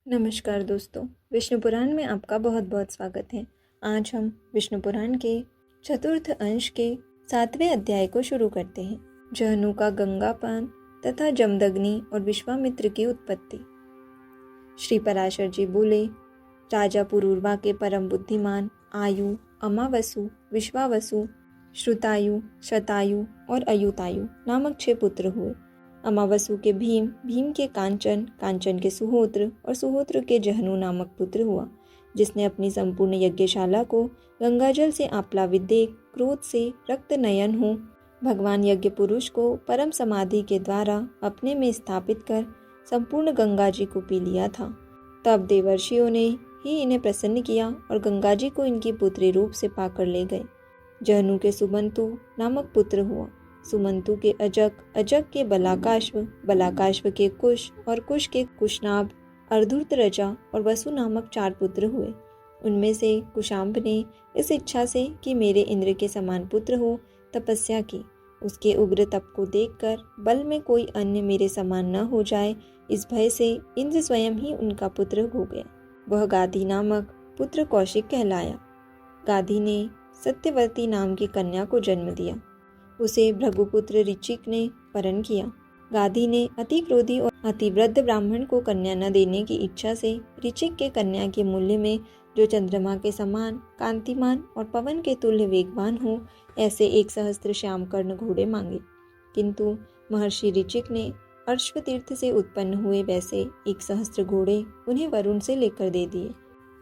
नमस्कार दोस्तों, विष्णु पुराण में आपका बहुत बहुत स्वागत है। आज हम विष्णु पुराण के चतुर्थ अंश के 7वें अध्याय को शुरू करते हैं। जहनु का गंगापान तथा जमदग्नि और विश्वामित्र की उत्पत्ति। श्री पराशर जी बोले, राजा पुरूरवा के परम बुद्धिमान आयु, अमावसु, विश्वावसु, श्रुतायु, शतायु और अयुतायु नामक 6 पुत्र हुए। अमावसु के भीम, भीम के कांचन, कांचन के सुहोत्र और सुहोत्र के जहनु नामक पुत्र हुआ, जिसने अपनी संपूर्ण यज्ञशाला को गंगाजल से आप्लावित देख क्रोध से रक्त नयन हो भगवान यज्ञ पुरुष को परम समाधि के द्वारा अपने में स्थापित कर संपूर्ण गंगा जी को पी लिया था। तब देवर्षियों ने ही इन्हें प्रसन्न किया और गंगा जी को इनकी पुत्री रूप से पाकर ले गए। जहनु के सुमंतु नामक पुत्र हुआ, सुमंतु के अजक, अजक के बलाकाश्व, बलाकाश्व के कुश और कुश के कुशनाभ, अर्धुत्रजा और वसु नामक 4 पुत्र हुए। उनमें से कुशाम्ब ने इस इच्छा से कि मेरे इंद्र के समान पुत्र हो तपस्या की। उसके उग्र तप को देखकर बल में कोई अन्य मेरे समान न हो जाए, इस भय से इंद्र स्वयं ही उनका पुत्र हो गया। वह गाधी नामक पुत्र कौशिक कहलाया। गाधी ने सत्यवती नाम की कन्या को जन्म दिया। उसे भृगुपुत्र ऋचिक ने वरण किया। गाधी ने अति क्रोधी और अति वृद्ध ब्राह्मण को कन्या न देने की इच्छा से ऋचिक के कन्या के मूल्य में जो चंद्रमा के समान कांतिमान और पवन के तुल्य वेगवान हो, ऐसे 1,000 श्याम कर्ण घोड़े मांगे। किंतु महर्षि ऋचिक ने अश्वतीर्थ से उत्पन्न हुए वैसे 1,000 घोड़े उन्हें वरुण से लेकर दे दिए।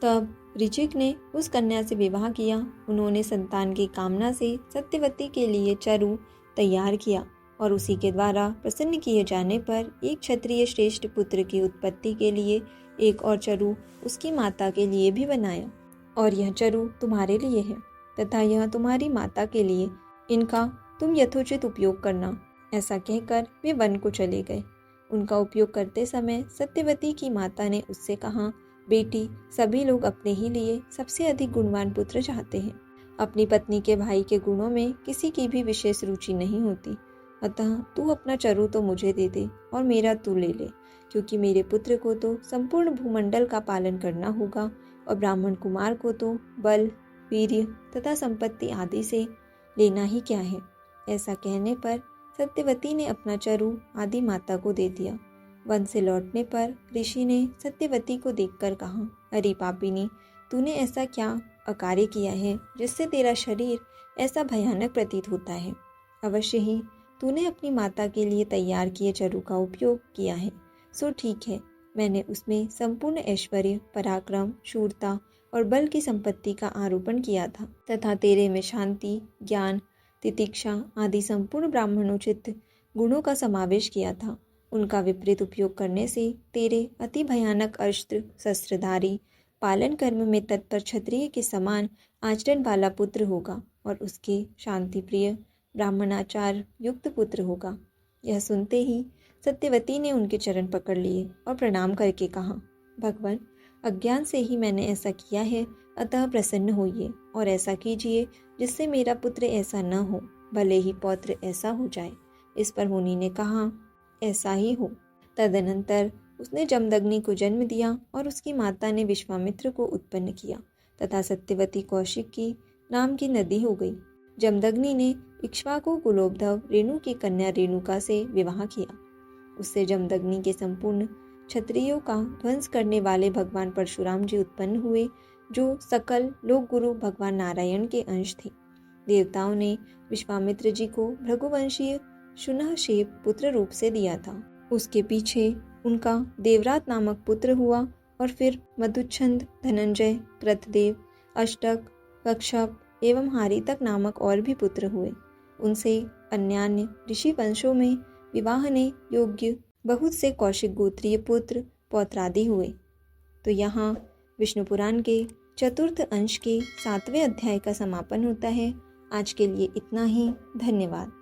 तब ऋचिक ने उस कन्या से विवाह किया। उन्होंने संतान की कामना से सत्यवती के लिए चरु तैयार किया और उसी के द्वारा प्रसन्न किए जाने पर एक क्षत्रिय श्रेष्ठ पुत्र की उत्पत्ति के लिए एक और चरु उसकी माता के लिए भी बनाया। और यह चरु तुम्हारे लिए है तथा यह तुम्हारी माता के लिए, इनका तुम यथोचित उपयोग करना। ऐसा कहकर वे वन को चले गए। उनका उपयोग करते समय सत्यवती की माता ने उससे कहा, बेटी, सभी लोग अपने ही लिए सबसे अधिक गुणवान पुत्र चाहते हैं। अपनी पत्नी के भाई के गुणों में किसी की भी विशेष रुचि नहीं होती। अतः तू अपना चरु तो मुझे दे दे और मेरा तू ले ले, क्योंकि मेरे पुत्र को तो संपूर्ण भूमंडल का पालन करना होगा और ब्राह्मण कुमार को तो बल, वीर्य तथा संपत्ति आदि से लेना ही क्या है। ऐसा कहने पर सत्यवती ने अपना चरु आदि माता को दे दिया। वन से लौटने पर ऋषि ने सत्यवती को देखकर कहा, अरे पापिनी, तूने ऐसा क्या अकार्य किया है जिससे तेरा शरीर ऐसा भयानक प्रतीत होता है। अवश्य ही तूने अपनी माता के लिए तैयार किए चरु का उपयोग किया है, सो ठीक है। मैंने उसमें संपूर्ण ऐश्वर्य, पराक्रम, शूरता और बल की संपत्ति का आरोपण किया था तथा तेरे में शांति, ज्ञान, तितिक्षा आदि संपूर्ण ब्राह्मणोचित गुणों का समावेश किया था। उनका विपरीत उपयोग करने से तेरे अति भयानक अस्त्र शस्त्रधारी, पालन कर्म में तत्पर क्षत्रिय के समान आचरण वाला पुत्र होगा और उसके शांति प्रिय ब्राह्मणाचार युक्त पुत्र होगा। यह सुनते ही सत्यवती ने उनके चरण पकड़ लिए और प्रणाम करके कहा, भगवान, अज्ञान से ही मैंने ऐसा किया है, अतः प्रसन्न होइए और ऐसा कीजिए जिससे मेरा पुत्र ऐसा न हो, भले ही पौत्र ऐसा हो जाए। इस पर मुनि ने कहा, ऐसा ही हो। तदनंतर उसने जमदग्नि को जन्म दिया और उसकी माता ने विश्वामित्र को उत्पन्न किया तथा सत्यवती कौशिक की नाम की नदी हो गई। जमदग्नि ने इक्ष्वाकु कुलोद्भव रेणु की कन्या रेणुका से विवाह किया। उससे जमदग्नि के संपूर्ण क्षत्रियों का ध्वंस करने वाले भगवान परशुराम जी उत्पन्न हुए, जो सकल लोक गुरु भगवान नारायण के अंश थे। देवताओं ने विश्वामित्र जी को भृगुवंशीय शुनहशेप पुत्र रूप से दिया था। उसके पीछे उनका देवरात नामक पुत्र हुआ और फिर मधुच्छंद, धनंजय, कृतदेव, अष्टक, कक्षप एवं हारितक नामक और भी पुत्र हुए। उनसे अन्यान्य ऋषि वंशों में विवाह ने योग्य बहुत से कौशिक गोत्रीय पुत्र पौत्रादि हुए। तो यहाँ विष्णु पुराण के चतुर्थ अंश के 7वें अध्याय का समापन होता है। आज के लिए इतना ही। धन्यवाद।